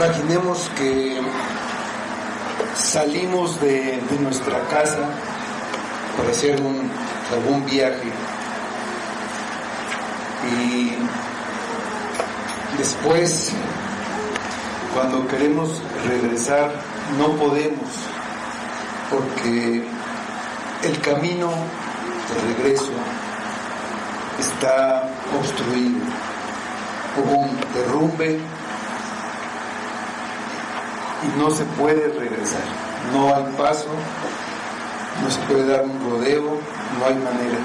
Imaginemos que salimos de nuestra casa para hacer algún viaje y después, cuando queremos regresar, no podemos porque el camino de regreso está obstruido. Hubo un derrumbe y no se puede regresar, no hay paso, no se puede dar un rodeo, no hay manera.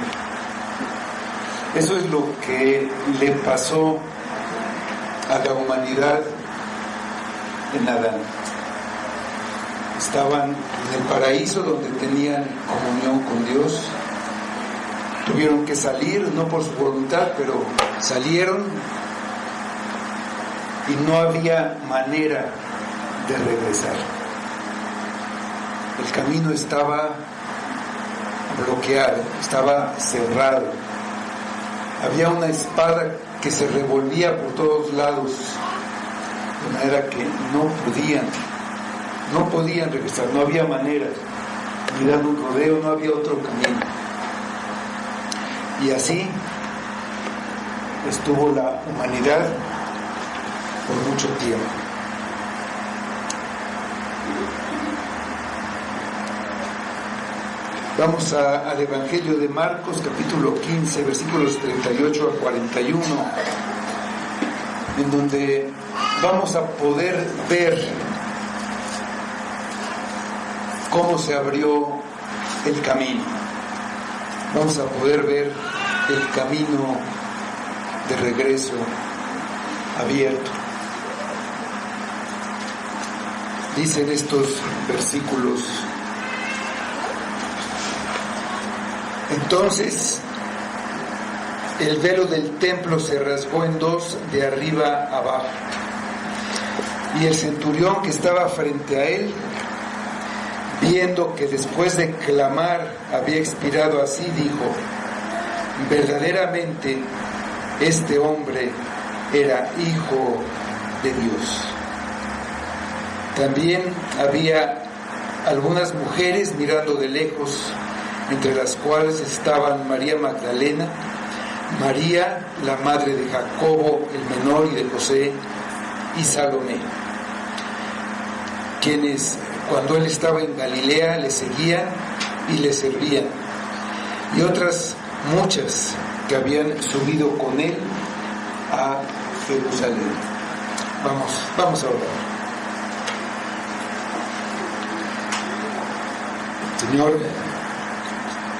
Eso es lo que le pasó a la humanidad en Adán. Estaban en el paraíso donde tenían comunión con Dios, tuvieron que salir, no por su voluntad, pero salieron y no había manera de regresar. El camino estaba bloqueado, estaba cerrado. Había una espada que se revolvía por todos lados, de manera que no podían regresar, no había manera, ni dando un rodeo, no había otro camino. Y así estuvo la humanidad por mucho tiempo. Vamos al Evangelio de Marcos, capítulo 15, versículos 38 a 41, en donde vamos a poder ver cómo se abrió el camino. Vamos a poder ver el camino de regreso abierto. Dicen estos versículos: entonces el velo del templo se rasgó en dos, de arriba abajo, y el centurión que estaba frente a él, viendo que después de clamar había expirado así, dijo: verdaderamente este hombre era hijo de Dios. También había algunas mujeres mirando de lejos, entre las cuales estaban María Magdalena, María, la madre de Jacobo el menor y de José, y Salomé, quienes, cuando él estaba en Galilea, le seguían y le servían, y otras muchas que habían subido con él a Jerusalén. Vamos a orar. Señor,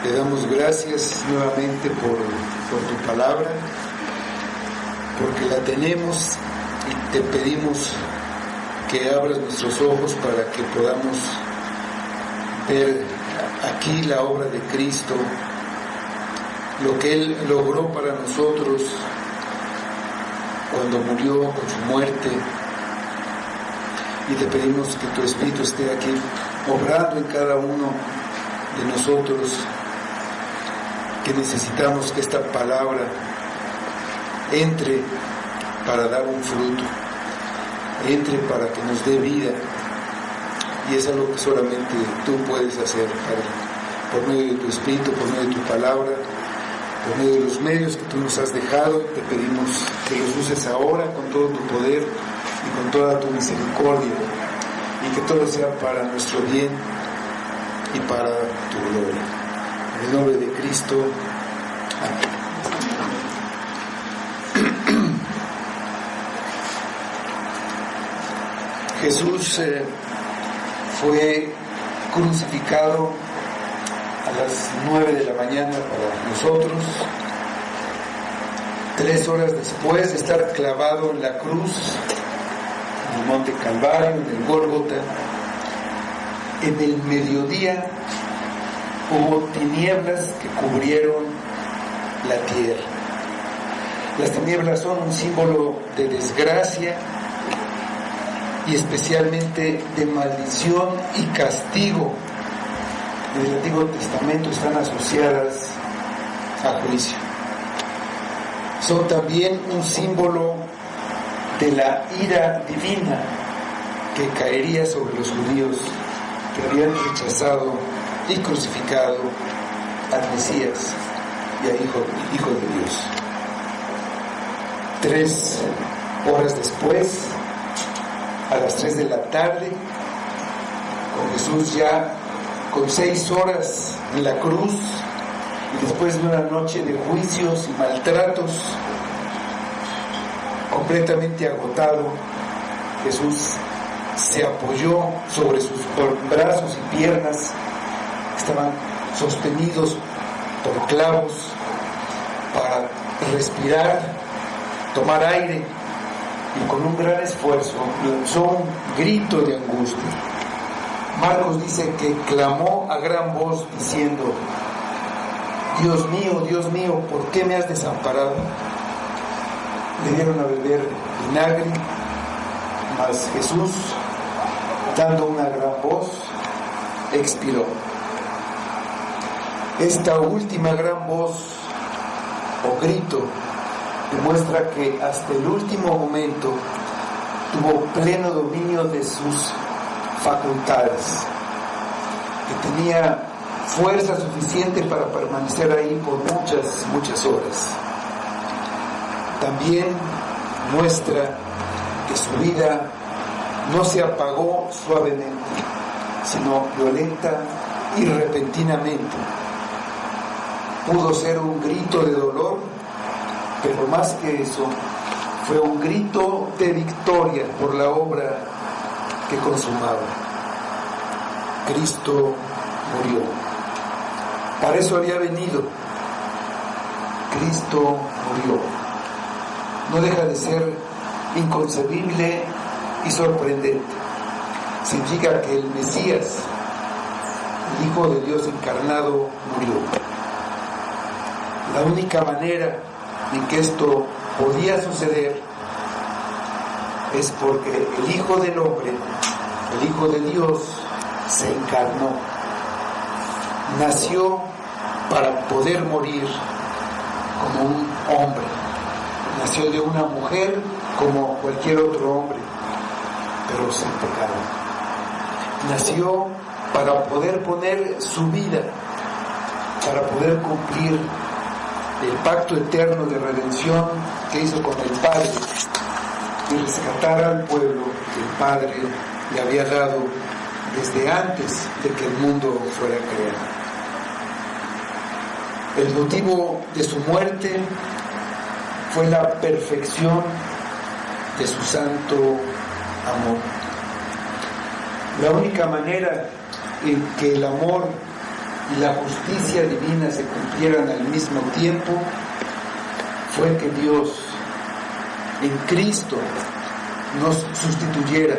te damos gracias nuevamente por tu palabra, porque la tenemos, y te pedimos que abras nuestros ojos para que podamos ver aquí la obra de Cristo, lo que Él logró para nosotros cuando murió con su muerte, y te pedimos que tu Espíritu esté aquí obrando en cada uno de nosotros, que necesitamos que esta palabra entre para dar un fruto, entre para que nos dé vida, y es algo que solamente tú puedes hacer, Padre, por medio de tu Espíritu, por medio de tu palabra, por medio de los medios que tú nos has dejado. Te pedimos que los uses ahora con todo tu poder y con toda tu misericordia, y que todo sea para nuestro bien y para tu gloria. En el nombre de Cristo, amén. Jesús fue crucificado a las 9 de la mañana para nosotros, 3 horas después de estar clavado en la cruz, en el monte Calvario, en el Gólgota. En el mediodía hubo tinieblas que cubrieron la tierra. Las tinieblas son un símbolo de desgracia y especialmente de maldición y castigo. En el Antiguo Testamento están asociadas a juicio. Son también un símbolo de la ira divina que caería sobre los judíos que habían rechazado y crucificado al Mesías y al Hijo de Dios. 3 horas después, a las 3 de la tarde, con Jesús ya con 6 horas en la cruz, y después de una noche de juicios y maltratos, completamente agotado, Jesús se apoyó sobre sus brazos y piernas, estaban sostenidos por clavos, para respirar, tomar aire, y con un gran esfuerzo lanzó un grito de angustia. Marcos dice que clamó a gran voz diciendo: Dios mío, ¿por qué me has desamparado? Le dieron a beber vinagre, mas Jesús, dando una gran voz, expiró. Esta última gran voz o grito demuestra que hasta el último momento tuvo pleno dominio de sus facultades, que tenía fuerza suficiente para permanecer ahí por muchas horas. También muestra que su vida no se apagó suavemente, sino violenta y repentinamente. Pudo ser un grito de dolor, pero más que eso, fue un grito de victoria por la obra que consumaba. Cristo murió. Para eso había venido. Cristo murió. No deja de ser inconcebible y sorprendente. Significa que el Mesías, el Hijo de Dios encarnado, murió. La única manera en que esto podía suceder es porque el Hijo del Hombre, el Hijo de Dios, se encarnó. Nació para poder morir como un hombre. Nació de una mujer como cualquier otro hombre, pero sin pecado. Nació para poder poner su vida, para poder cumplir el pacto eterno de redención que hizo con el Padre y rescatar al pueblo que el Padre le había dado desde antes de que el mundo fuera creado. El motivo de su muerte fue la perfección de su santo amor. La única manera en que el amor y la justicia divina se cumplieran al mismo tiempo fue que Dios en Cristo nos sustituyera,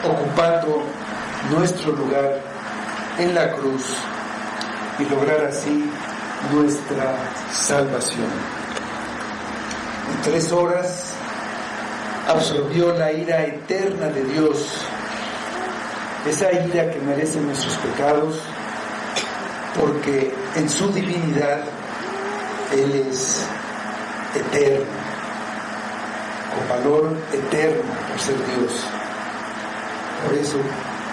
ocupando nuestro lugar en la cruz y lograr así nuestra salvación. En 3 horas absorbió la ira eterna de Dios, esa ira que merecen nuestros pecados, porque en su divinidad Él es eterno, con valor eterno por ser Dios. Por eso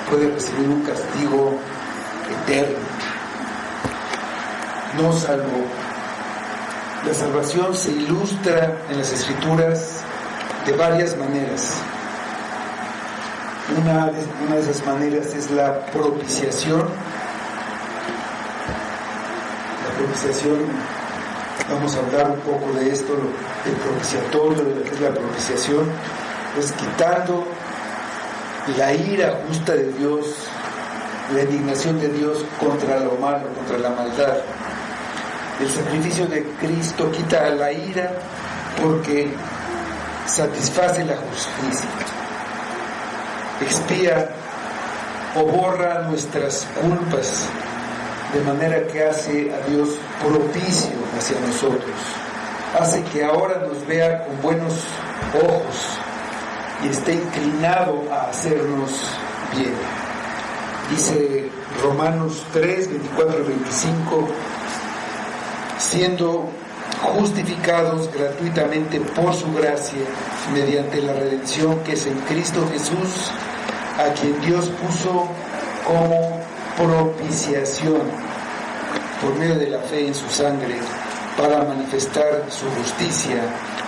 puede recibir un castigo eterno. No salvó. La salvación se ilustra en las Escrituras de varias maneras. Una de esas maneras es la propiciación. La propiciación, vamos a hablar un poco de esto, el propiciatorio, de lo que es la propiciación, es quitando la ira justa de Dios, la indignación de Dios contra lo malo, contra la maldad. El sacrificio de Cristo quita la ira porque satisface la justicia, expía o borra nuestras culpas, de manera que hace a Dios propicio hacia nosotros, hace que ahora nos vea con buenos ojos y esté inclinado a hacernos bien. Dice Romanos 3, 24 y 25, siendo justificados gratuitamente por su gracia, mediante la redención que es en Cristo Jesús, a quien Dios puso como propiciación por medio de la fe en su sangre, para manifestar su justicia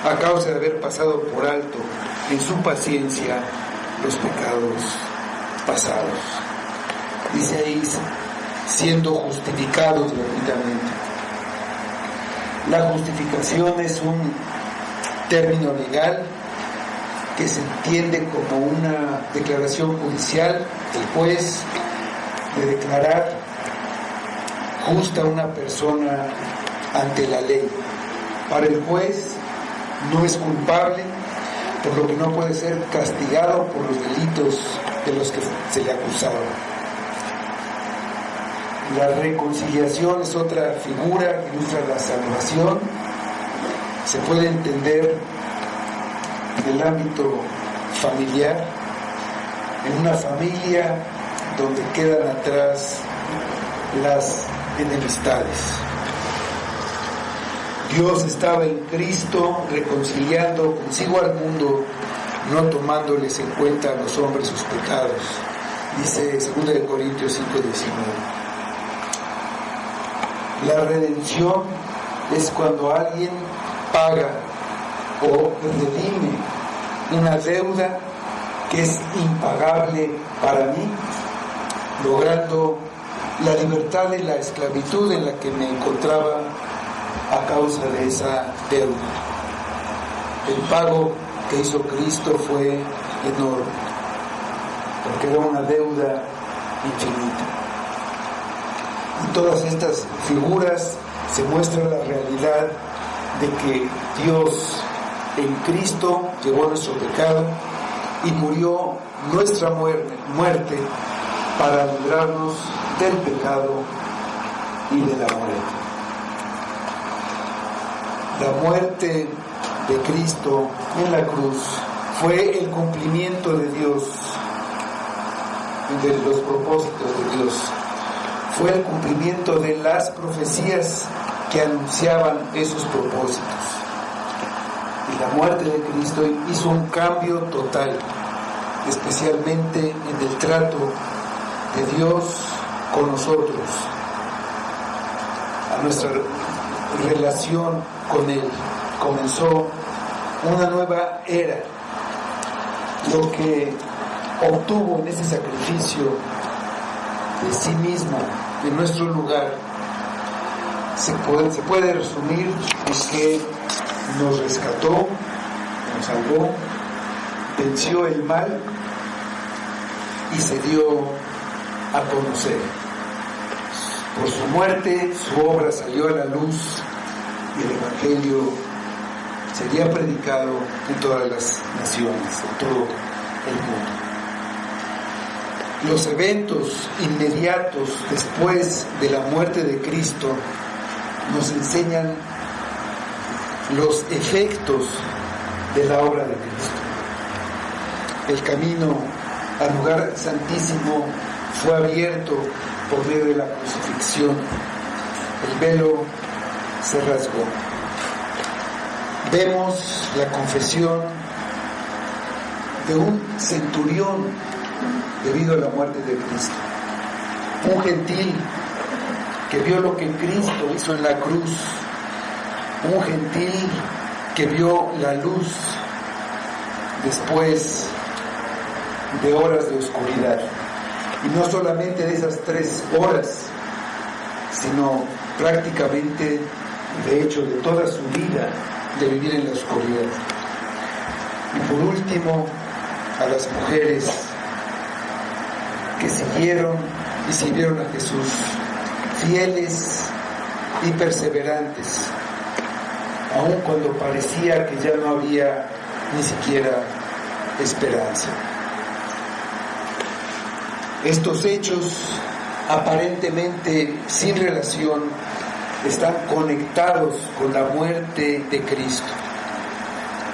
a causa de haber pasado por alto en su paciencia los pecados pasados. Dice ahí, siendo justificados gratuitamente. La justificación es un término legal que se entiende como una declaración judicial del juez de declarar justa a una persona ante la ley. Para el juez no es culpable, por lo que no puede ser castigado por los delitos de los que se le acusaba. La reconciliación es otra figura que ilustra la salvación. Se puede entender en el ámbito familiar, en una familia donde quedan atrás las enemistades. Dios estaba en Cristo reconciliando consigo al mundo, no tomándoles en cuenta a los hombres sus pecados. Dice 2 Corintios 5:19. La redención es cuando alguien paga o redime una deuda que es impagable para mí, logrando la libertad de la esclavitud en la que me encontraba a causa de esa deuda. El pago que hizo Cristo fue enorme, porque era una deuda infinita. En todas estas figuras se muestra la realidad de que Dios en Cristo llevó nuestro pecado y murió nuestra muerte para librarnos del pecado y de la muerte. La muerte de Cristo en la cruz fue el cumplimiento de Dios, de los propósitos de Dios. Fue el cumplimiento de las profecías que anunciaban esos propósitos. Y la muerte de Cristo hizo un cambio total, especialmente en el trato de Dios con nosotros, a nuestra relación con Él. Comenzó una nueva era. Lo que obtuvo en ese sacrificio de sí mismo en nuestro lugar se puede resumir en que nos rescató, nos salvó, venció el mal y se dio a conocer. Por su muerte, su obra salió a la luz y el Evangelio sería predicado en todas las naciones, en todo el mundo. Los eventos inmediatos después de la muerte de Cristo nos enseñan los efectos de la obra de Cristo. El camino al lugar santísimo fue abierto por medio de la crucifixión. El velo se rasgó. Vemos la confesión de un centurión debido a la muerte de Cristo. Un gentil que vio lo que Cristo hizo en la cruz. Un gentil que vio la luz después de horas de oscuridad. Y no solamente de esas 3 horas, sino prácticamente, de hecho, de toda su vida de vivir en la oscuridad. Y por último, a las mujeres que siguieron y sirvieron a Jesús, fieles y perseverantes, aun cuando parecía que ya no había ni siquiera esperanza. Estos hechos, aparentemente sin relación, están conectados con la muerte de Cristo.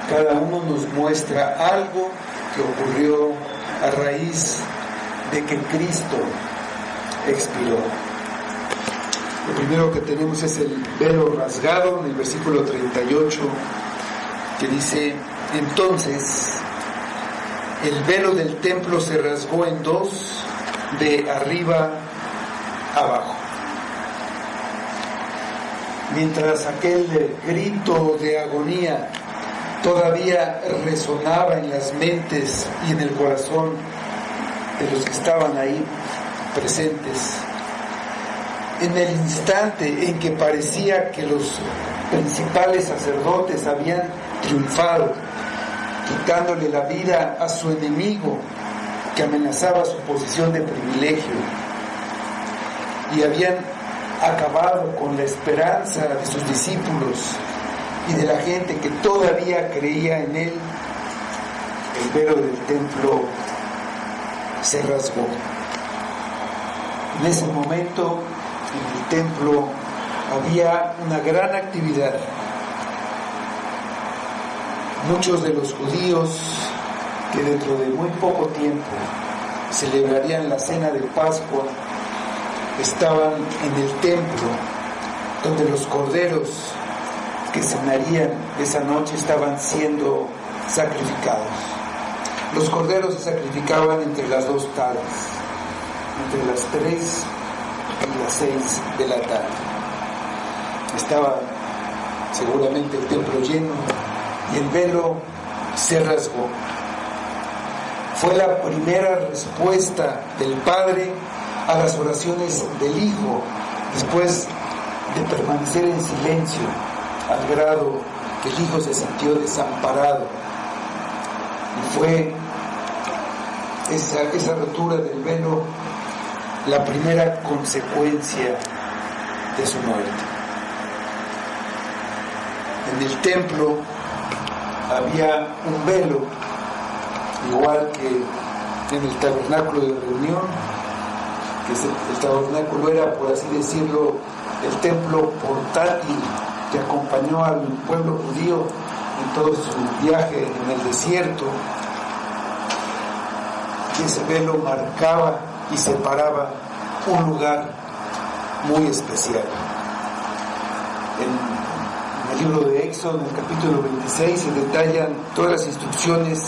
Cada uno nos muestra algo que ocurrió a raíz de que Cristo expiró. Lo primero que tenemos es el velo rasgado en el versículo 38, que dice: entonces el velo del templo se rasgó en dos, de arriba abajo. Mientras aquel grito de agonía todavía resonaba en las mentes y en el corazón de los que estaban ahí presentes, en el instante en que parecía que los principales sacerdotes habían triunfado, quitándole la vida a su enemigo que amenazaba su posición de privilegio, y habían acabado con la esperanza de sus discípulos y de la gente que todavía creía en él, el velo del templo se rasgó. En ese momento, en el templo había una gran actividad. Muchos de los judíos que dentro de muy poco tiempo celebrarían la cena de Pascua estaban en el templo, donde los corderos que cenarían esa noche estaban siendo sacrificados. Los corderos se sacrificaban entre las 2 tardes, entre las 3 y las 6 de la tarde. Estaba seguramente el templo lleno y el velo se rasgó. Fue la primera respuesta del Padre a las oraciones del Hijo, después de permanecer en silencio, al grado que el Hijo se sintió desamparado. Y fue esa rotura del velo la primera consecuencia de su muerte. En el templo había un velo, igual que en el tabernáculo de reunión, que el tabernáculo era, por así decirlo, el templo portátil que acompañó al pueblo judío en todo su viaje en el desierto. Y ese velo marcaba y separaba un lugar muy especial. En el libro de Éxodo, en el capítulo 26, se detallan todas las instrucciones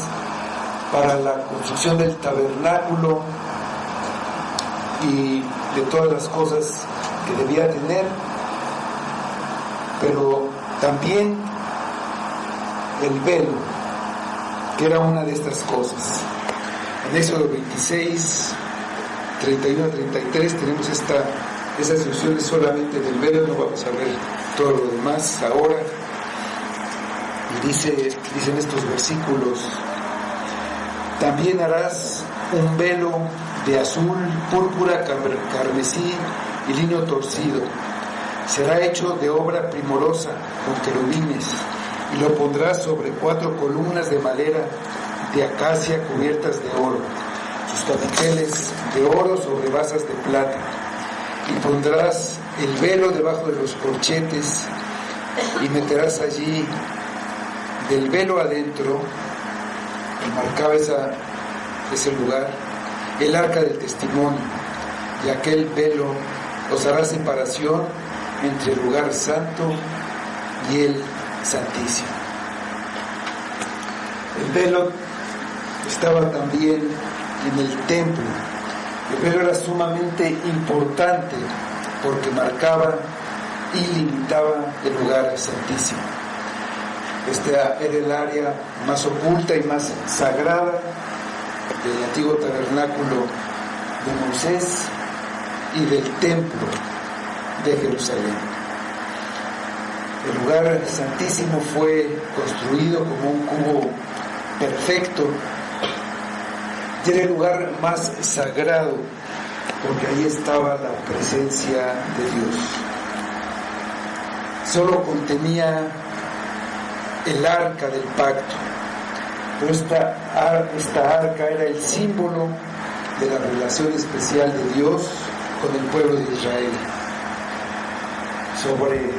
para la construcción del tabernáculo y de todas las cosas que debía tener, pero también el velo, que era una de estas cosas. En Éxodo 26, 31 a 33 tenemos esas instrucciones solamente del velo, no vamos a ver todo lo demás ahora. Y dicen estos versículos: también harás un velo de azul, púrpura, carmesí y lino torcido. Será hecho de obra primorosa, con querubines, y lo pondrás sobre 4 columnas de madera de acacia cubiertas de oro, sus capiteles de oro sobre basas de plata. Y pondrás el velo debajo de los corchetes, y meterás allí del velo adentro, que marcaba ese lugar, el arca del testimonio, y aquel velo os hará separación entre el lugar santo y el santísimo. El velo estaba también en el templo. El velo era sumamente importante porque marcaba y limitaba el lugar santísimo. Este era el área más oculta y más sagrada del antiguo tabernáculo de Moisés y del templo de Jerusalén. El lugar santísimo fue construido como un cubo perfecto y era el lugar más sagrado porque ahí estaba la presencia de Dios. Solo contenía el arca del pacto, pero esta arca era el símbolo de la relación especial de Dios con el pueblo de Israel. Sobre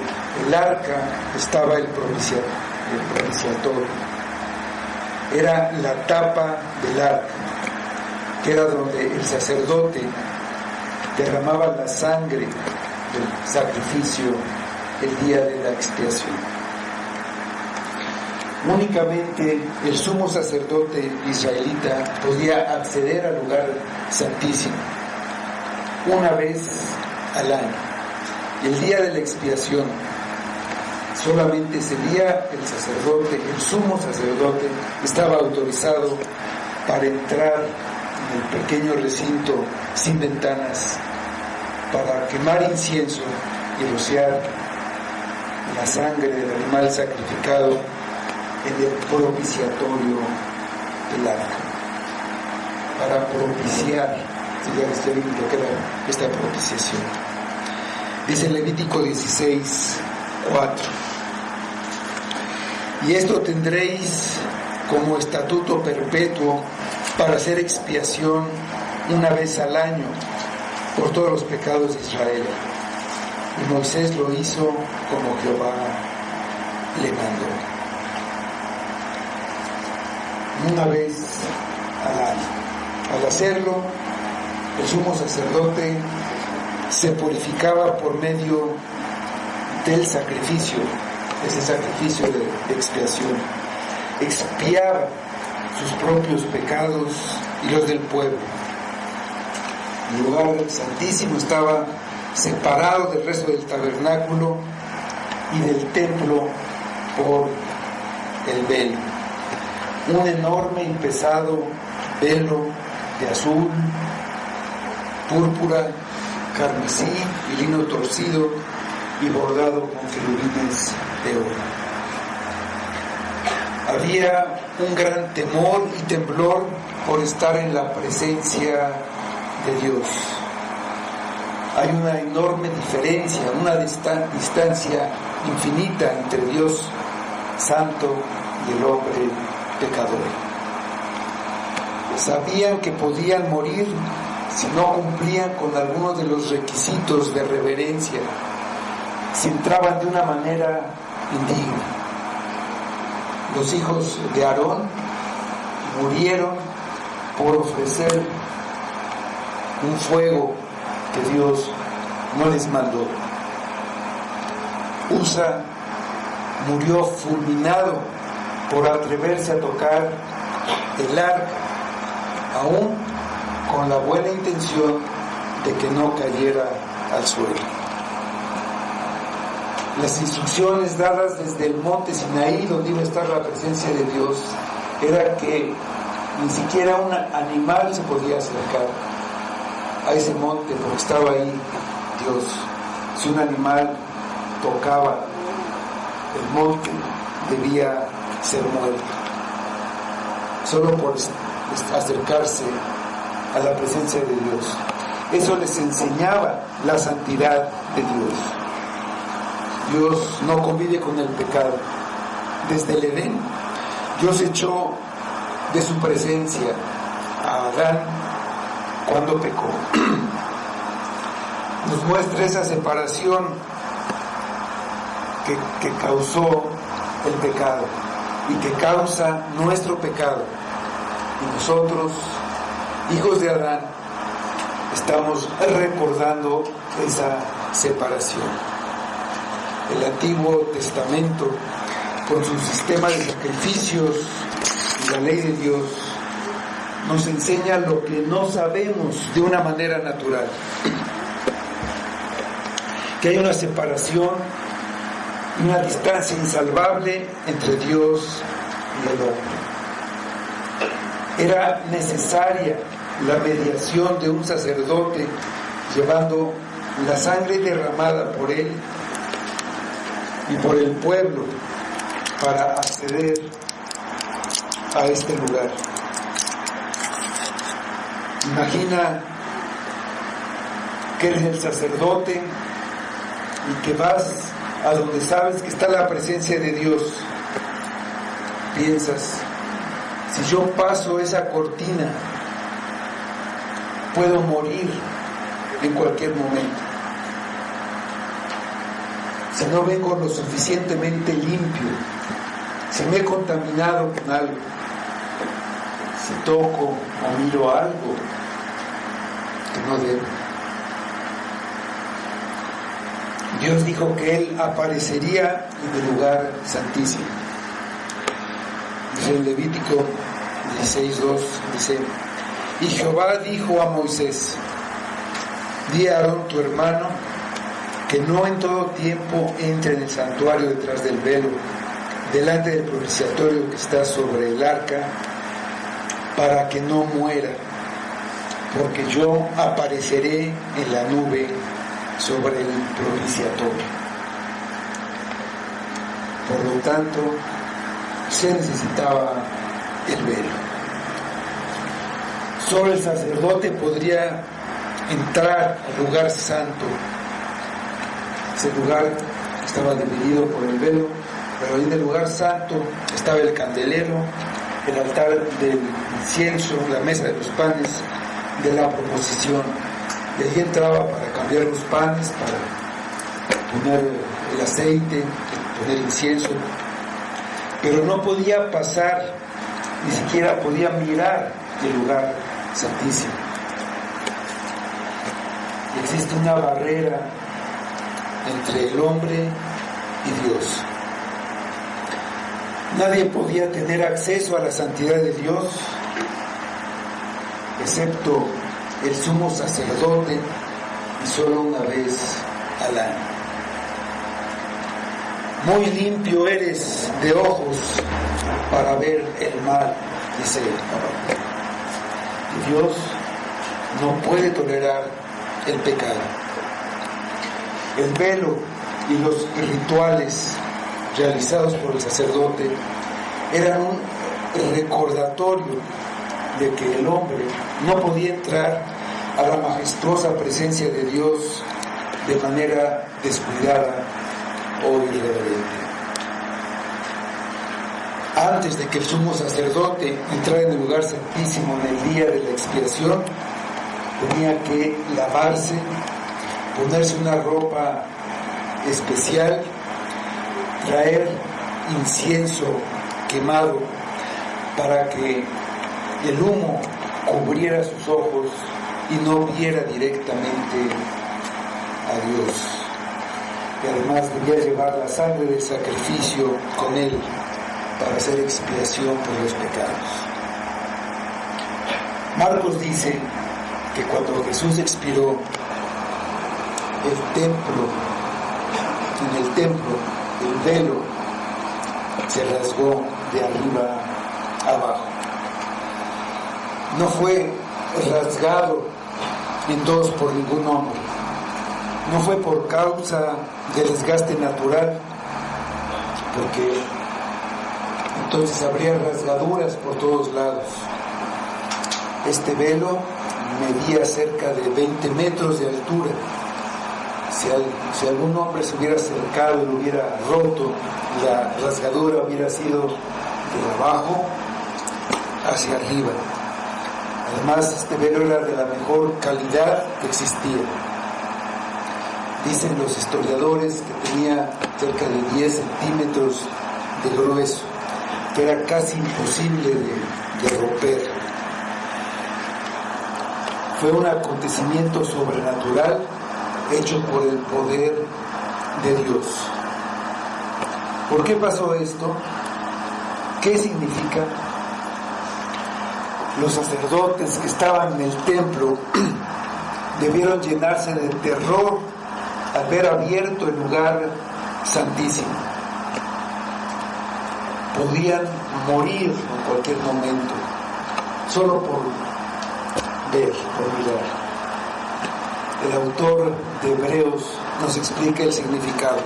el arca estaba el propiciatorio. Era la tapa del arca, que era donde el sacerdote derramaba la sangre del sacrificio el día de la expiación. Únicamente el sumo sacerdote israelita podía acceder al lugar santísimo una vez al año. El día de la expiación, solamente ese día el sumo sacerdote, estaba autorizado para entrar en el pequeño recinto sin ventanas, para quemar incienso y rociar la sangre del animal sacrificado en el propiciatorio del arca, para propiciar, ya vimos lo que era esta propiciación. Dice Levítico 16:4: y esto tendréis como estatuto perpetuo para hacer expiación una vez al año por todos los pecados de Israel. Y Moisés lo hizo como Jehová le mandó. Una vez al año. Al hacerlo, el sumo sacerdote se purificaba por medio del sacrificio, ese sacrificio de expiación. Expiaba sus propios pecados y los del pueblo. El lugar santísimo estaba separado del resto del tabernáculo y del templo por el velo, un enorme y pesado velo de azul, púrpura, carmesí y lino torcido y bordado con querubines de oro. Había un gran temor y temblor por estar en la presencia de Dios. Hay una enorme diferencia, una distancia infinita entre Dios santo y el hombre pecador. Sabían que podían morir si no cumplían con algunos de los requisitos de reverencia, si entraban de una manera indigna. Los hijos de Aarón murieron por ofrecer un fuego que Dios no les mandó. Usa murió fulminado por atreverse a tocar el arca, aún con la buena intención de que no cayera al suelo. Las instrucciones dadas desde el monte Sinaí, donde iba a estar la presencia de Dios, era que ni siquiera un animal se podía acercar a ese monte porque estaba ahí Dios. Si un animal tocaba el monte, debía ser muerto, solo por acercarse a la presencia de Dios. Eso les enseñaba la santidad de Dios. Dios no convive con el pecado. Desde el Edén, Dios echó de su presencia a Adán cuando pecó. Nos muestra esa separación que causó el pecado y que causa nuestro pecado. Y nosotros, hijos de Adán, estamos recordando esa separación. El Antiguo Testamento, con su sistema de sacrificios y la ley de Dios, nos enseña lo que no sabemos de una manera natural: que hay una separación y una distancia insalvable entre Dios y el hombre. Era necesaria la mediación de un sacerdote llevando la sangre derramada por él y por el pueblo para acceder a este lugar. Imagina que eres el sacerdote y que vas a donde sabes que está la presencia de Dios. Piensas, si yo paso esa cortina, puedo morir en cualquier momento. Si no vengo lo suficientemente limpio, si me he contaminado con algo, si toco o miro algo que no debo. Dios dijo que Él aparecería en el lugar santísimo. Dice en Levítico 16:2, dice: y Jehová dijo a Moisés: di a Aarón tu hermano que no en todo tiempo entre en el santuario detrás del velo, delante del propiciatorio que está sobre el arca, para que no muera, porque yo apareceré en la nube sobre el propiciatorio. Por lo tanto, se necesitaba el velo. Solo el sacerdote podría entrar al lugar santo. Ese lugar estaba dividido por el velo, pero en el lugar santo estaba el candelero, el altar del incienso, la mesa de los panes de la proposición. Y allí entraba para cambiar los panes, para poner el aceite, poner el incienso, pero no podía pasar, ni siquiera podía mirar el lugar santísimo. Existe una barrera entre el hombre y Dios. Nadie podía tener acceso a la santidad de Dios, excepto el sumo sacerdote, y solo una vez al año. Muy limpio eres de ojos para ver el mal, dice y Dios no puede tolerar el pecado. El velo y los rituales realizados por el sacerdote eran un recordatorio de que el hombre no podía entrar a la majestuosa presencia de Dios de manera descuidada o irreverente. Antes de que el sumo sacerdote entrara en el lugar santísimo en el día de la expiación, tenía que lavarse, ponerse una ropa especial, traer incienso quemado para que el humo cubriera sus ojos y no viera directamente a Dios. Y además debía llevar la sangre del sacrificio con él para hacer expiación por los pecados. Marcos dice que cuando Jesús expiró, en el templo, el velo se rasgó de arriba abajo. No fue rasgado en dos por ningún hombre. No fue por causa del desgaste natural, porque entonces habría rasgaduras por todos lados. Este velo medía cerca de 20 metros de altura. Si algún hombre se hubiera acercado y lo hubiera roto, la rasgadura hubiera sido de abajo hacia arriba. Además, este velo era de la mejor calidad que existía. Dicen los historiadores que tenía cerca de 10 centímetros de grueso, que era casi imposible de romper. Fue un acontecimiento sobrenatural hecho por el poder de Dios. ¿Por qué pasó esto? ¿Qué significa? Los sacerdotes que estaban en el templo debieron llenarse de terror al ver abierto el lugar santísimo. Podían morir en cualquier momento, solo por ver, por mirar. El autor de Hebreos nos explica el significado.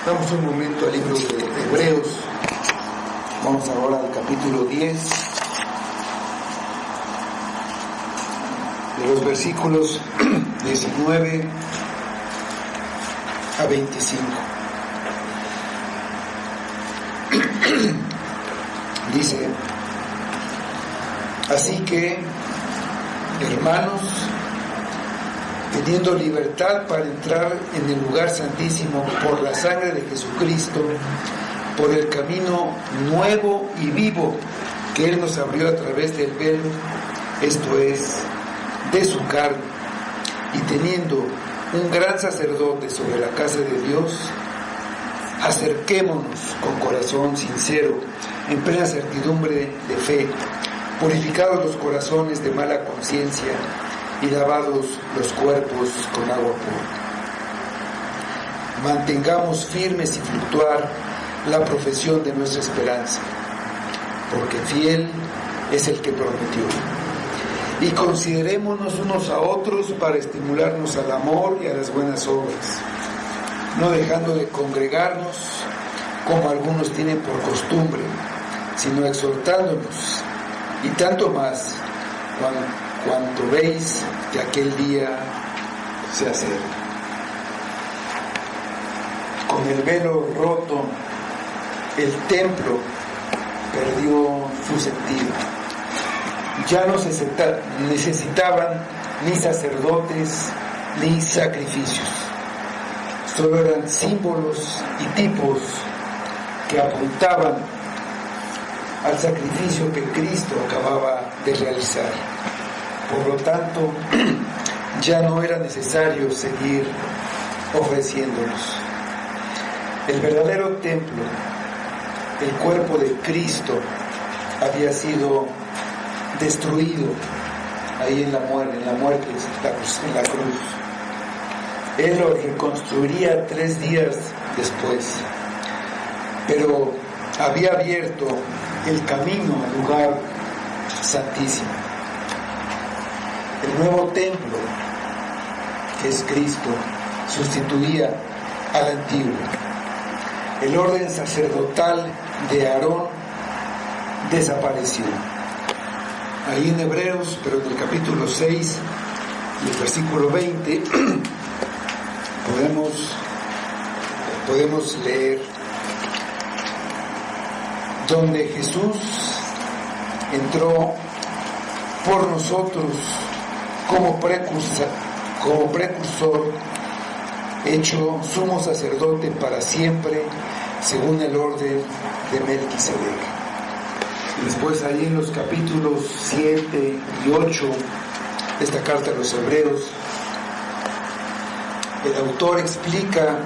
Vamos un momento al libro de Hebreos. Vamos ahora al capítulo 10, de los versículos 19 a 25. Dice: así que, hermanos, teniendo libertad para entrar en el lugar santísimo por la sangre de Jesucristo, por el camino nuevo y vivo que Él nos abrió a través del velo, esto es, de su carne, y teniendo un gran sacerdote sobre la casa de Dios, acerquémonos con corazón sincero en plena certidumbre de fe, purificados los corazones de mala conciencia y lavados los cuerpos con agua pura. Mantengamos firmes y fluctuar la profesión de nuestra esperanza, porque fiel es el que prometió. Y considerémonos unos a otros para estimularnos al amor y a las buenas obras, no dejando de congregarnos como algunos tienen por costumbre, sino exhortándonos, y tanto más cuanto veis que aquel día se acerca. Con el velo roto, el templo perdió su sentido. Ya no se necesitaban ni sacerdotes ni sacrificios. Solo eran símbolos y tipos que apuntaban al sacrificio que Cristo acababa de realizar. Por lo tanto, ya no era necesario seguir ofreciéndolos. El verdadero templo, el cuerpo de Cristo, había sido destruido ahí en la muerte, en la cruz. Él lo reconstruiría 3 días después, pero había abierto el camino al lugar santísimo. El nuevo templo, que es Cristo, sustituía al antiguo. El orden sacerdotal de Aarón desapareció. Ahí en Hebreos, pero en el capítulo 6 y el versículo 20, podemos leer donde Jesús entró por nosotros como precursor, hecho sumo sacerdote para siempre, según el orden de Melquisedec. Y después ahí en los capítulos 7 y 8 de esta carta a los Hebreos, el autor explica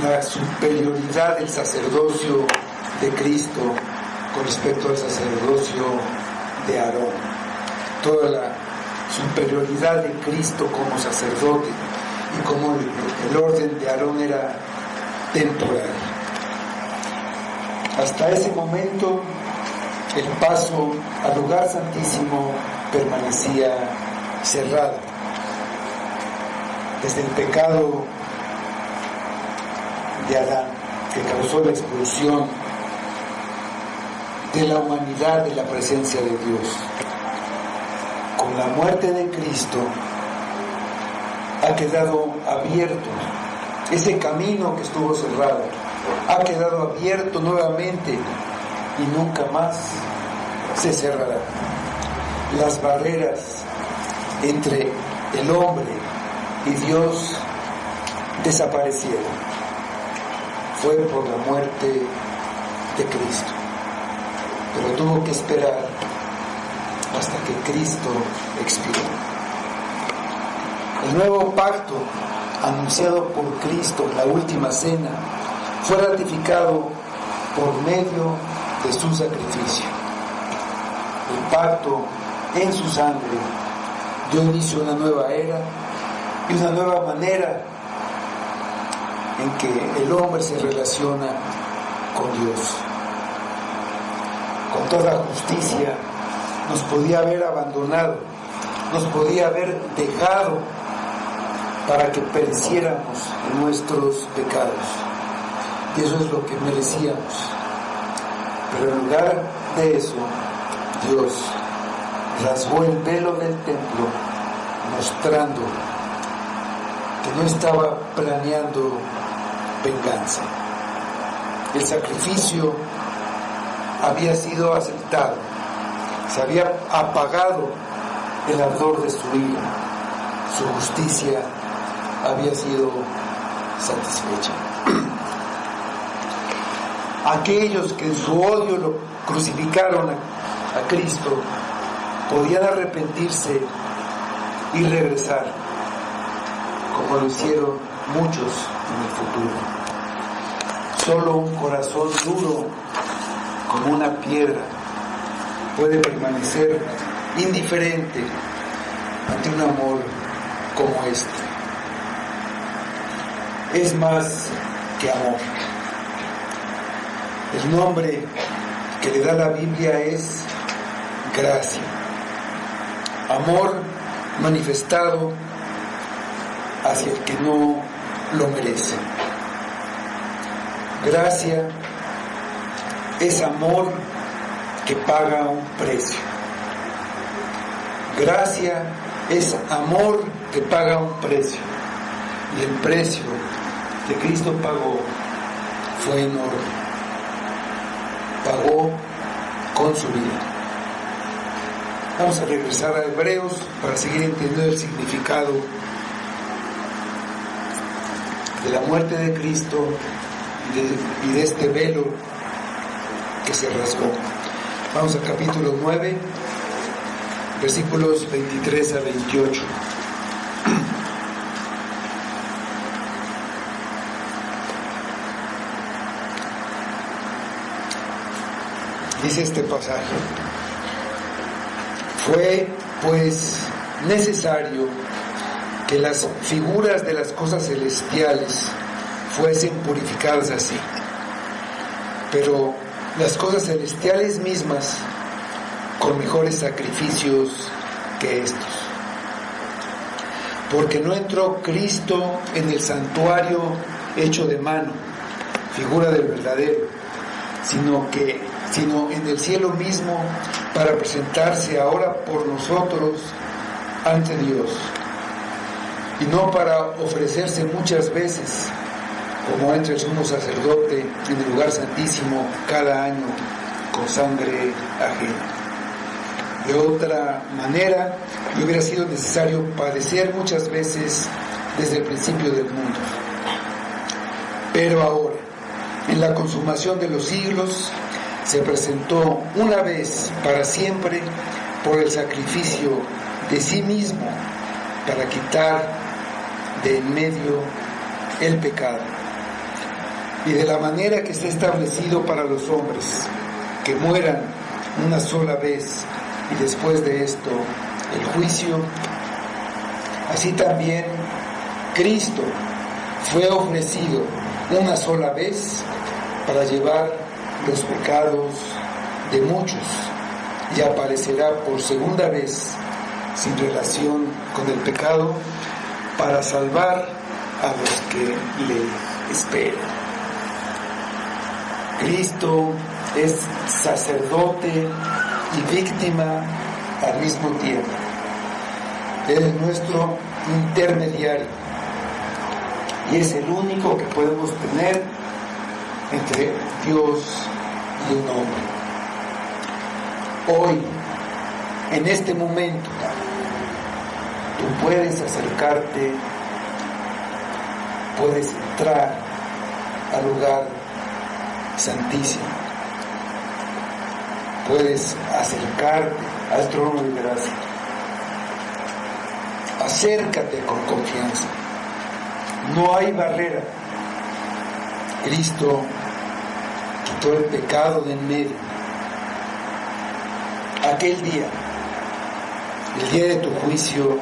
la superioridad del sacerdocio de Cristo con respecto al sacerdocio de Aarón. Toda la superioridad de Cristo como sacerdote y como el orden de Aarón era temporal. Hasta ese momento, el paso al lugar santísimo permanecía cerrado. Desde el pecado de Adán, que causó la expulsión de la humanidad de la presencia de Dios. Con la muerte de Cristo ha quedado abierto ese camino que estuvo cerrado, ha quedado abierto nuevamente y nunca más se cerrará. Las barreras entre el hombre y Dios desaparecieron. Fue por la muerte de Cristo, pero tuvo que esperar hasta que Cristo expiró. El nuevo pacto anunciado por Cristo en la última cena fue ratificado por medio de su sacrificio. El pacto en su sangre dio inicio a una nueva era y una nueva manera en que el hombre se relaciona con Dios. Con toda justicia nos podía haber abandonado, nos podía haber dejado para que pereciéramos en nuestros pecados. Y eso es lo que merecíamos. Pero en lugar de eso, Dios rasgó el velo del templo, mostrando que no estaba planeando venganza. El sacrificio había sido aceptado, se había apagado el ardor de su ira, su justicia había sido satisfecha. Aquellos que en su odio lo crucificaron a Cristo podían arrepentirse y regresar, como lo hicieron muchos en el futuro. Solo un corazón duro como una piedra, puede permanecer indiferente ante un amor como este. Es más que amor. El nombre que le da la Biblia es gracia. Amor manifestado hacia el que no lo merece. Gracia es amor que paga un precio. Gracia es amor que paga un precio. Y el precio que Cristo pagó fue enorme. Pagó con su vida. Vamos a regresar a Hebreos para seguir entendiendo el significado de la muerte de Cristo y de este velo que se rasgó. Vamos al capítulo 9, versículos 23 a 28. Dice este pasaje: fue pues necesario que las figuras de las cosas celestiales fuesen purificadas así, pero las cosas celestiales mismas con mejores sacrificios que estos. Porque no entró Cristo en el santuario hecho de mano, figura del verdadero, sino en el cielo mismo, para presentarse ahora por nosotros ante Dios, y no para ofrecerse muchas veces, como entra el sumo sacerdote en el lugar santísimo cada año con sangre ajena. De otra manera, le hubiera sido necesario padecer muchas veces desde el principio del mundo. Pero ahora, en la consumación de los siglos, se presentó una vez para siempre por el sacrificio de sí mismo para quitar de en medio el pecado. Y de la manera que está establecido para los hombres, que mueran una sola vez y después de esto el juicio, así también Cristo fue ofrecido una sola vez para llevar los pecados de muchos, y aparecerá por segunda vez sin relación con el pecado para salvar a los que le esperan. Cristo es sacerdote y víctima al mismo tiempo. Él es nuestro intermediario y es el único que podemos tener entre Dios y un hombre. Hoy, en este momento, tú puedes acercarte, puedes entrar al lugar santísimo, puedes acercarte al trono de gracia. Acércate con confianza. No hay barrera. Cristo quitó el pecado de en medio. Aquel día, el día de tu juicio,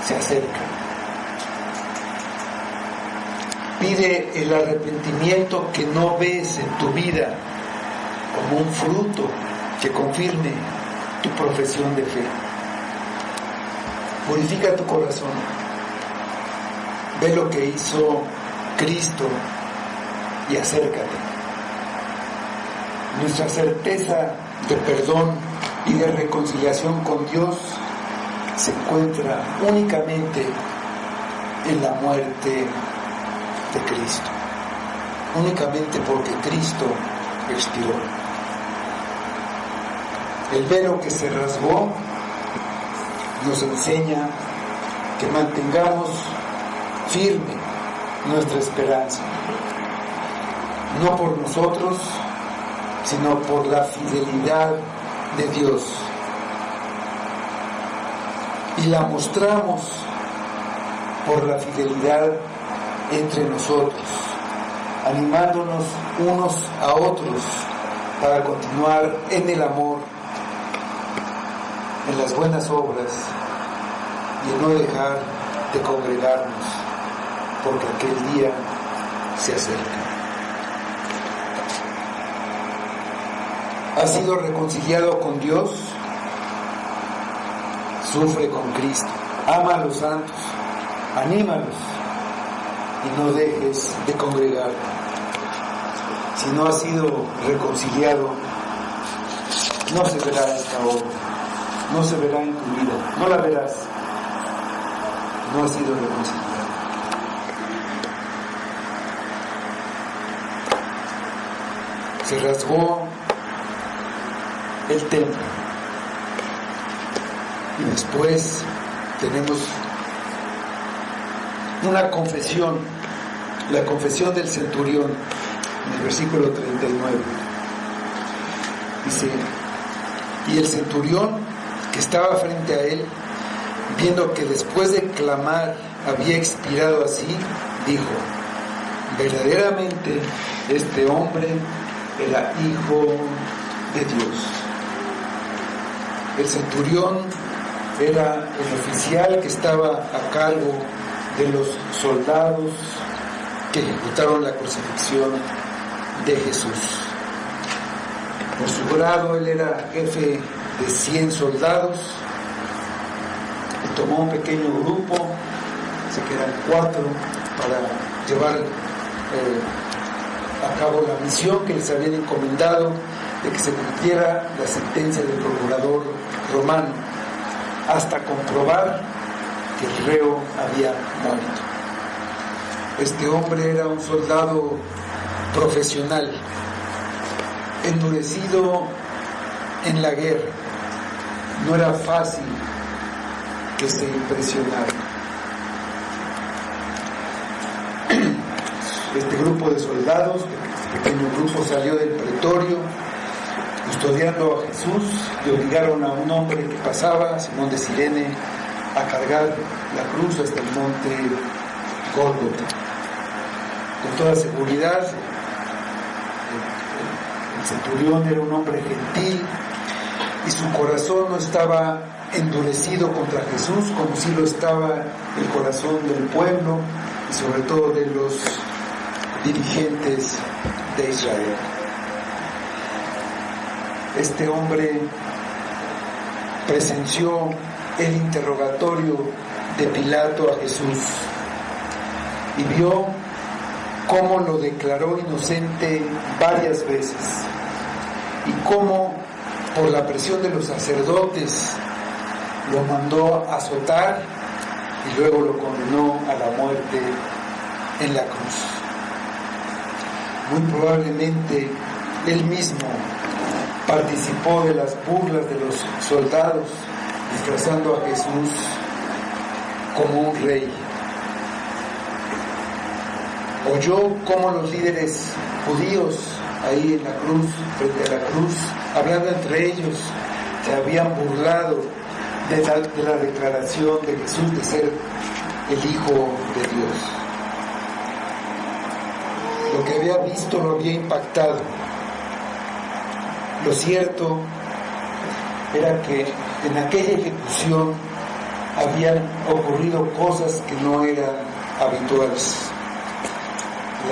se acerca. Pide el arrepentimiento que no ves en tu vida como un fruto que confirme tu profesión de fe. Purifica tu corazón. Ve lo que hizo Cristo y acércate. Nuestra certeza de perdón y de reconciliación con Dios se encuentra únicamente en la muerte de Cristo, únicamente porque Cristo expiró. El velo que se rasgó nos enseña que mantengamos firme nuestra esperanza, no por nosotros, sino por la fidelidad de Dios. Y la mostramos por la fidelidad entre nosotros, animándonos unos a otros para continuar en el amor, en las buenas obras y en no dejar de congregarnos, porque aquel día se acerca. ¿Has sido reconciliado con Dios? Sufre con Cristo, ama a los santos, anímalos y no dejes de congregarte. Si no has sido reconciliado, no se verá esta obra, no se verá en tu vida, no la verás. No has sido reconciliado. Se rasgó el templo y después tenemos una confesión, la confesión del centurión en el versículo 39. Dice: y el centurión que estaba frente a él, viendo que después de clamar había expirado así, dijo: verdaderamente este hombre era hijo de Dios. El centurión era el oficial que estaba a cargo de los soldados que ejecutaron la crucifixión de Jesús. Por su grado él era jefe de 100 soldados. Tomó un pequeño grupo, se quedan 4 para llevar a cabo la misión que les habían encomendado de que se cumpliera la sentencia del procurador romano, hasta comprobar que el reo había muerto. Este hombre era un soldado profesional, endurecido en la guerra. No era fácil que se impresionara. Este grupo de soldados, este pequeño grupo, salió del pretorio custodiando a Jesús y obligaron a un hombre que pasaba, Simón de Cirene, a cargar la cruz hasta el monte Gólgota. Con toda seguridad, el centurión era un hombre gentil y su corazón no estaba endurecido contra Jesús como si lo estaba el corazón del pueblo y sobre todo de los dirigentes de Israel. Este hombre presenció el interrogatorio de Pilato a Jesús y vio cómo lo declaró inocente varias veces y cómo por la presión de los sacerdotes lo mandó a azotar y luego lo condenó a la muerte en la cruz. Muy probablemente él mismo participó de las burlas de los soldados, disfrazando a Jesús como un rey. Oyó cómo los líderes judíos ahí en la cruz, frente a la cruz, hablando entre ellos, se habían burlado de la declaración de Jesús de ser el Hijo de Dios. Lo que había visto lo había impactado. Lo cierto era que en aquella ejecución habían ocurrido cosas que no eran habituales.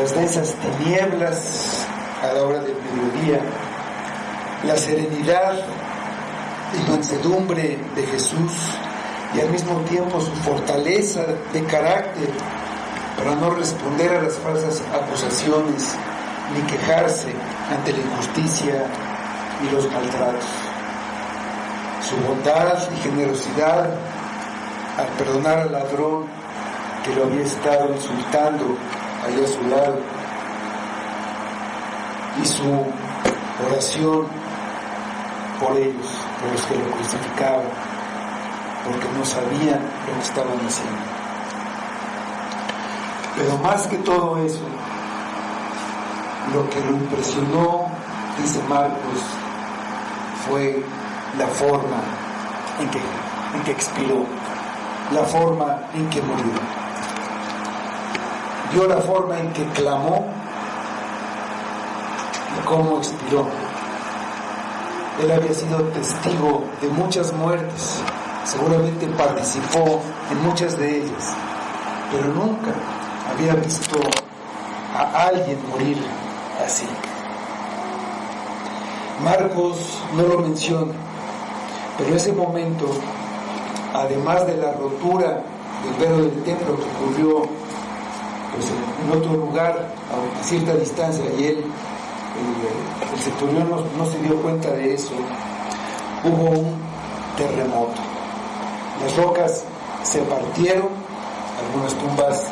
Las densas tinieblas a la hora del mediodía, la serenidad y mansedumbre de Jesús y al mismo tiempo su fortaleza de carácter para no responder a las falsas acusaciones ni quejarse ante la injusticia y los maltratos. Su bondad y generosidad al perdonar al ladrón que lo había estado insultando allá a su lado, y su oración por ellos, por los que lo crucificaban, porque no sabían lo que estaban haciendo. Pero más que todo eso, lo que lo impresionó, dice Marcos, fue la forma en que expiró, la forma en que murió. Vio la forma en que clamó y cómo expiró. Él había sido testigo de muchas muertes, seguramente participó en muchas de ellas, pero nunca había visto a alguien morir así. Marcos no lo menciona, pero ese momento, además de la rotura del velo del templo que ocurrió pues, en otro lugar, a cierta distancia, y el centurión no se dio cuenta de eso, hubo un terremoto. Las rocas se partieron, algunas tumbas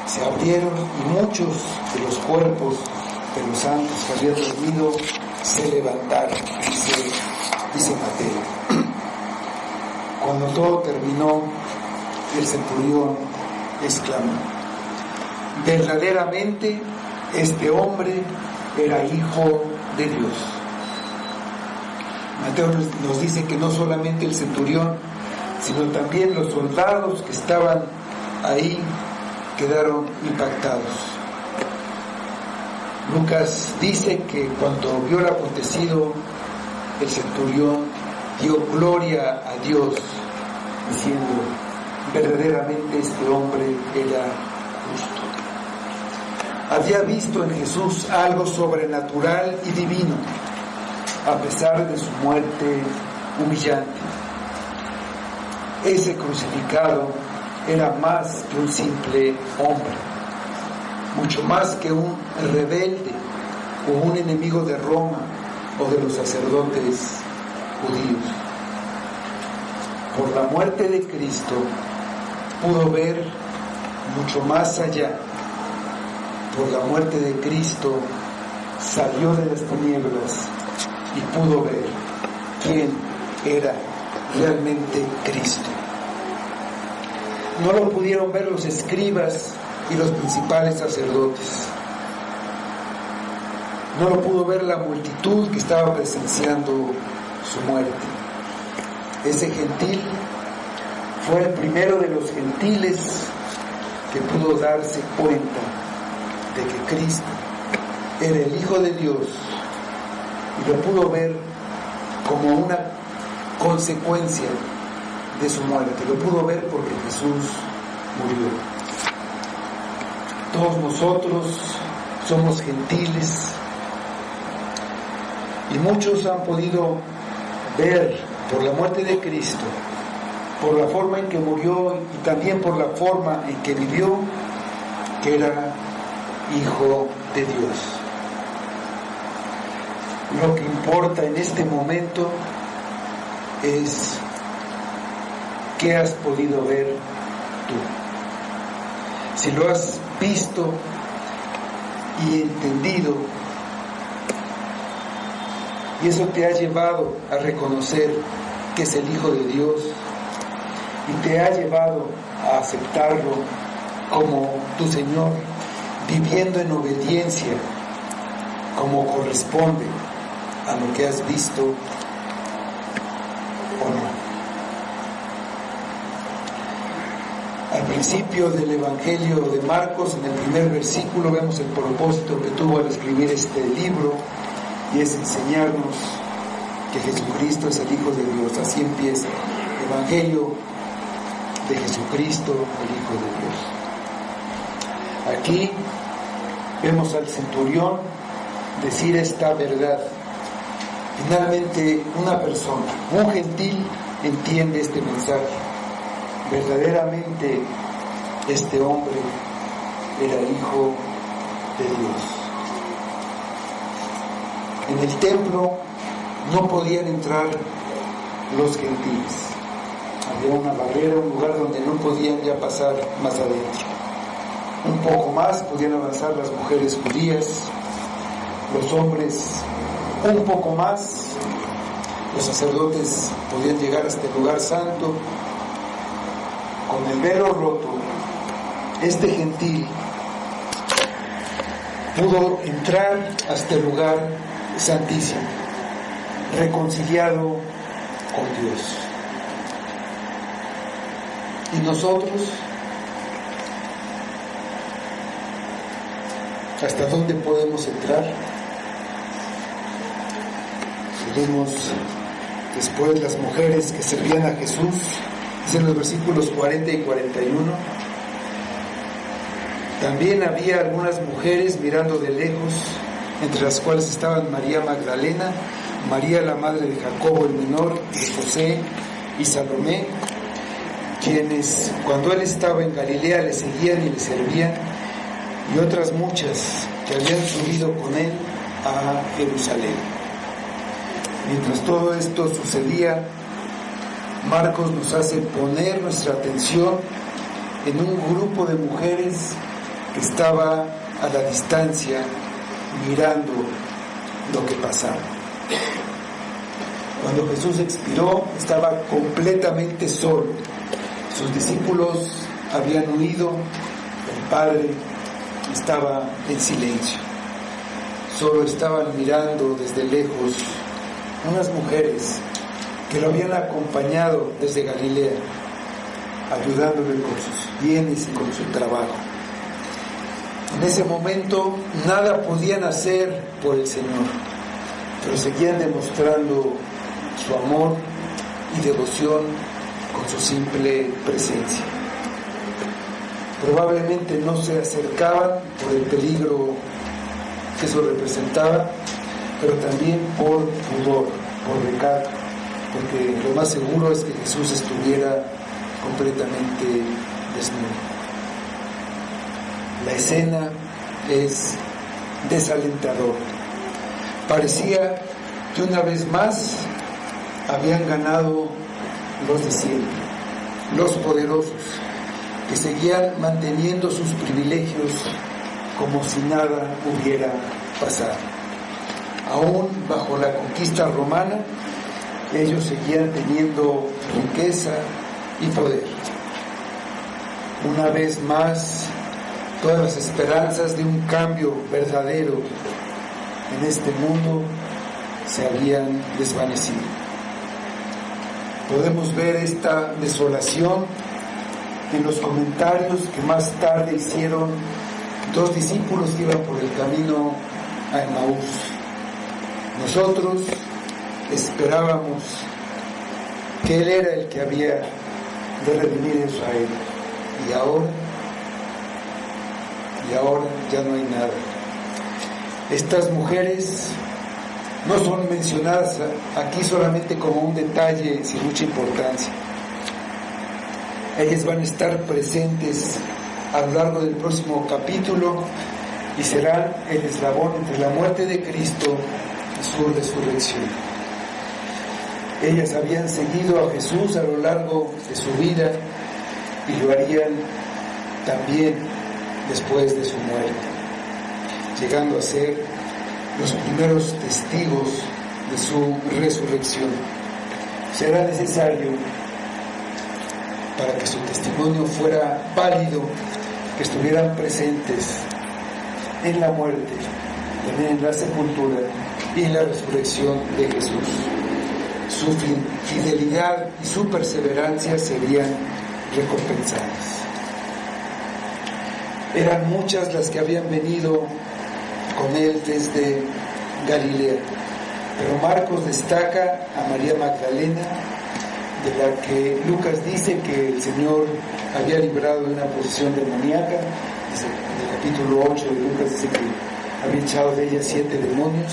se abrieron y muchos de los cuerpos de los santos que habían dormido se levantaron, dice Mateo. Cuando todo terminó, el centurión exclamó: verdaderamente este hombre era hijo de Dios. Mateo nos dice que no solamente el centurión, sino también los soldados que estaban ahí quedaron impactados. Lucas dice que cuando vio lo acontecido, el centurión dio gloria a Dios, diciendo: verdaderamente este hombre era justo. Había visto en Jesús algo sobrenatural y divino, a pesar de su muerte humillante. Ese crucificado era más que un simple hombre, mucho más que un rebelde o un enemigo de Roma o de los sacerdotes judíos. Por la muerte de Cristo pudo ver mucho más allá. Por la muerte de Cristo salió de las tinieblas y pudo ver quién era realmente Cristo. No lo pudieron ver los escribas y los principales sacerdotes. No lo pudo ver la multitud que estaba presenciando su muerte. Ese gentil fue el primero de los gentiles que pudo darse cuenta de que Cristo era el Hijo de Dios, y lo pudo ver como una consecuencia de su muerte. Lo pudo ver porque Jesús murió. Todos nosotros somos gentiles y muchos han podido ver por la muerte de Cristo, por la forma en que murió y también por la forma en que vivió, que era Hijo de Dios. Lo que importa en este momento es qué has podido ver tú. Si lo has visto y entendido, y eso te ha llevado a reconocer que es el Hijo de Dios y te ha llevado a aceptarlo como tu Señor, viviendo en obediencia como corresponde a lo que has visto o no. Al principio del Evangelio de Marcos, en el primer versículo, vemos el propósito que tuvo al escribir este libro, y es enseñarnos que Jesucristo es el Hijo de Dios. Así empieza el Evangelio de Jesucristo, el Hijo de Dios. Aquí vemos al centurión decir esta verdad. Finalmente, una persona, un gentil, entiende este mensaje. Verdaderamente, este hombre era el Hijo de Dios. En el templo no podían entrar los gentiles. Había una barrera, un lugar donde no podían ya pasar más adentro. Un poco más podían avanzar las mujeres judías, los hombres un poco más, los sacerdotes podían llegar hasta el lugar santo. Con el velo roto, este gentil pudo entrar hasta el lugar santísimo, reconciliado con Dios. ¿Y nosotros? ¿Hasta dónde podemos entrar? Vemos después las mujeres que servían a Jesús, dicen los versículos 40 y 41. También había algunas mujeres mirando de lejos, entre las cuales estaban María Magdalena, María la madre de Jacobo el menor, de José y Salomé, quienes cuando él estaba en Galilea le seguían y le servían, y otras muchas que habían subido con él a Jerusalén. Mientras todo esto sucedía, Marcos nos hace poner nuestra atención en un grupo de mujeres que estaba a la distancia mirando lo que pasaba. Cuando Jesús expiró, estaba completamente solo. Sus discípulos habían huido, el Padre estaba en silencio. Solo estaban mirando desde lejos unas mujeres que lo habían acompañado desde Galilea, ayudándole con sus bienes y con su trabajo. En ese momento nada podían hacer por el Señor, pero seguían demostrando su amor y devoción con su simple presencia. Probablemente no se acercaban por el peligro que eso representaba, pero también por pudor, por recato, porque lo más seguro es que Jesús estuviera completamente desnudo. La escena es desalentadora. Parecía que una vez más habían ganado los de siempre, los poderosos, que seguían manteniendo sus privilegios como si nada hubiera pasado. Aún bajo la conquista romana, ellos seguían teniendo riqueza y poder. Una vez más, todas las esperanzas de un cambio verdadero en este mundo se habían desvanecido. Podemos ver esta desolación en los comentarios que más tarde hicieron dos discípulos que iban por el camino a Emaús. Nosotros esperábamos que Él era el que había de redimir a Israel, y ahora ya no hay nada. Estas mujeres no son mencionadas aquí solamente como un detalle sin mucha importancia. Ellas van a estar presentes a lo largo del próximo capítulo y serán el eslabón entre la muerte de Cristo y su resurrección. Ellas habían seguido a Jesús a lo largo de su vida y lo harían también después de su muerte, llegando a ser los primeros testigos de su resurrección. Será necesario, para que su testimonio fuera válido, que estuvieran presentes en la muerte, en la sepultura y en la resurrección de Jesús. Su fidelidad y su perseverancia serían recompensadas. Eran muchas las que habían venido con él desde Galilea, pero Marcos destaca a María Magdalena, de la que Lucas dice que el Señor había librado de una posesión demoníaca. En el capítulo 8 de Lucas dice que había echado de ella 7 demonios.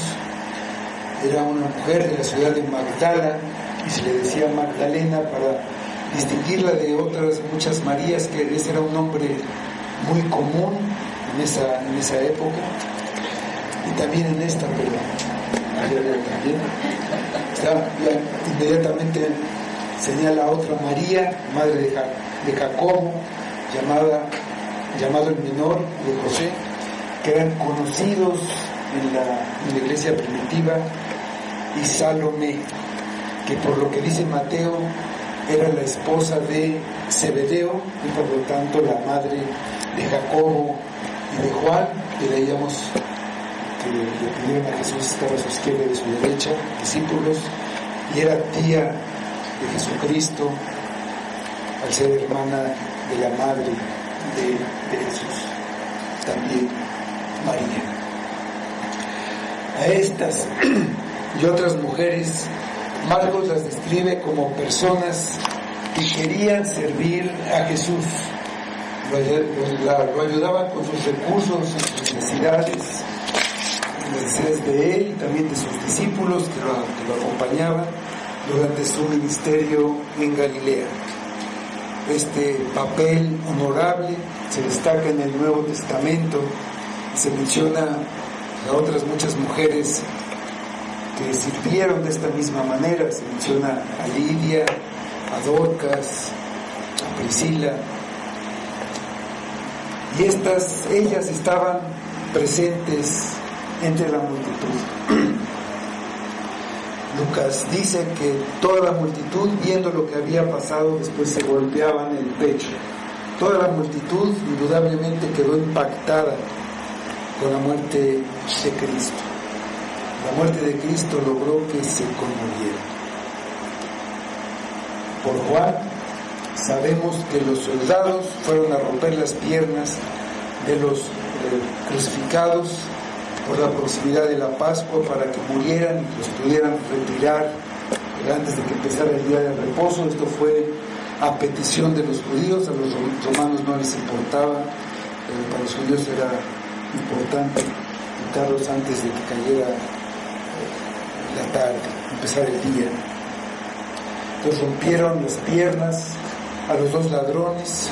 Era una mujer de la ciudad de Magdala y se le decía Magdalena para distinguirla de otras muchas Marías, que ese era un nombre muy común en esa época, y también en esta, pero también inmediatamente señala a otra María, madre de Jacobo, llamado el menor, de José, que eran conocidos en la iglesia primitiva, y Salomé, que por lo que dice Mateo era la esposa de Zebedeo y por lo tanto la madre de Jacobo y de Juan, que leíamos que le pidieron a Jesús estar a su izquierda y a su derecha, discípulos, y era tía de Jesucristo, al ser hermana de la madre de Jesús, también María. A estas y otras mujeres, Marcos las describe como personas que querían servir a Jesús. Lo ayudaban con sus recursos, sus necesidades, las necesidades de él y también de sus discípulos que lo acompañaban durante su ministerio en Galilea. Este papel honorable se destaca en el Nuevo Testamento. Se menciona a otras muchas mujeres que sirvieron de esta misma manera. Se menciona a Lidia, a Dorcas, a Priscila. Y ellas estaban presentes entre la multitud. Lucas dice que toda la multitud, viendo lo que había pasado, después se golpeaban el pecho. Toda la multitud indudablemente quedó impactada con la muerte de Cristo. La muerte de Cristo logró que se conmovieran. Por Juan, sabemos que los soldados fueron a romper las piernas de los crucificados por la proximidad de la Pascua para que murieran y los pudieran retirar antes de que empezara el día de reposo. Esto fue a petición de los judíos. A los romanos no les importaba, pero para los judíos era importante quitarlos antes de que cayera la tarde, empezar el día. Entonces rompieron las piernas a los dos ladrones,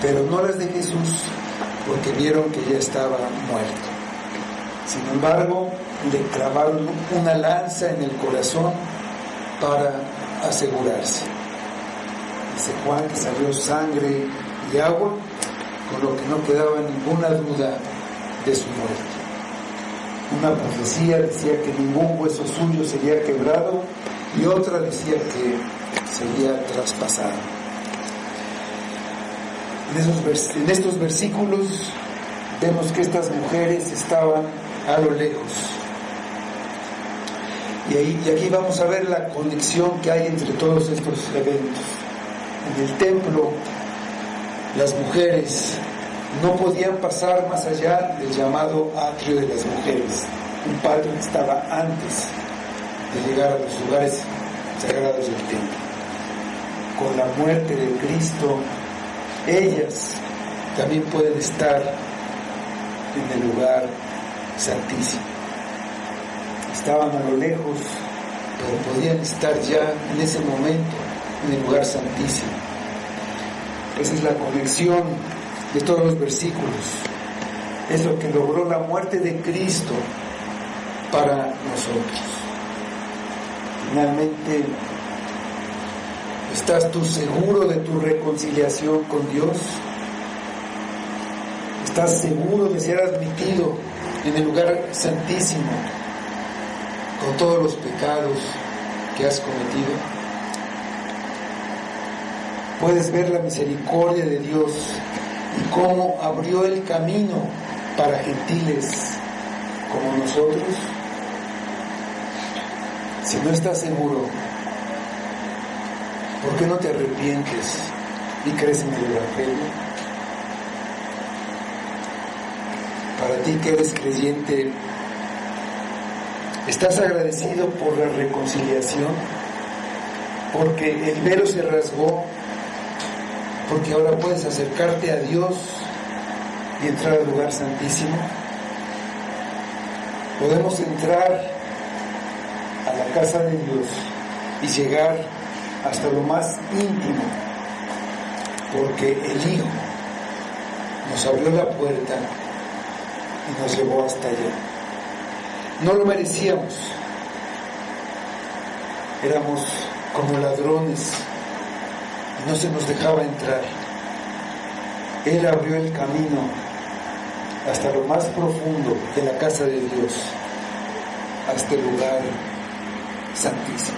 pero no las de Jesús, porque vieron que ya estaba muerto. Sin embargo, le clavaron una lanza en el corazón para asegurarse. Dice Juan que salió sangre y agua, con lo que no quedaba ninguna duda de su muerte. Una profecía decía que ningún hueso suyo sería quebrado y otra decía que sería traspasado. En estos versículos vemos que estas mujeres estaban a lo lejos. Y aquí vamos a ver la conexión que hay entre todos estos eventos. En el templo, las mujeres no podían pasar más allá del llamado atrio de las mujeres, un patio que estaba antes de llegar a los lugares sagrados del templo. Con la muerte de Cristo, ellas también pueden estar en el lugar santísimo. Estaban a lo lejos, pero podían estar ya en ese momento en el lugar santísimo. Esa es la conexión de todos los versículos. Es lo que logró la muerte de Cristo para nosotros. Finalmente, ¿estás tú seguro de tu reconciliación con Dios? ¿Estás seguro de ser admitido en el lugar santísimo con todos los pecados que has cometido? Puedes ver la misericordia de Dios y cómo abrió el camino para gentiles como nosotros. Si no estás seguro, ¿por qué no te arrepientes y crees en el Evangelio? Para ti que eres creyente, ¿estás agradecido por la reconciliación? Porque el velo se rasgó, porque ahora puedes acercarte a Dios y entrar al lugar santísimo. Podemos entrar a la casa de Dios y llegar hasta lo más íntimo, porque el Hijo nos abrió la puerta y nos llevó hasta allá. No lo merecíamos, éramos como ladrones y no se nos dejaba entrar. Él abrió el camino hasta lo más profundo de la casa de Dios, hasta el lugar santísimo.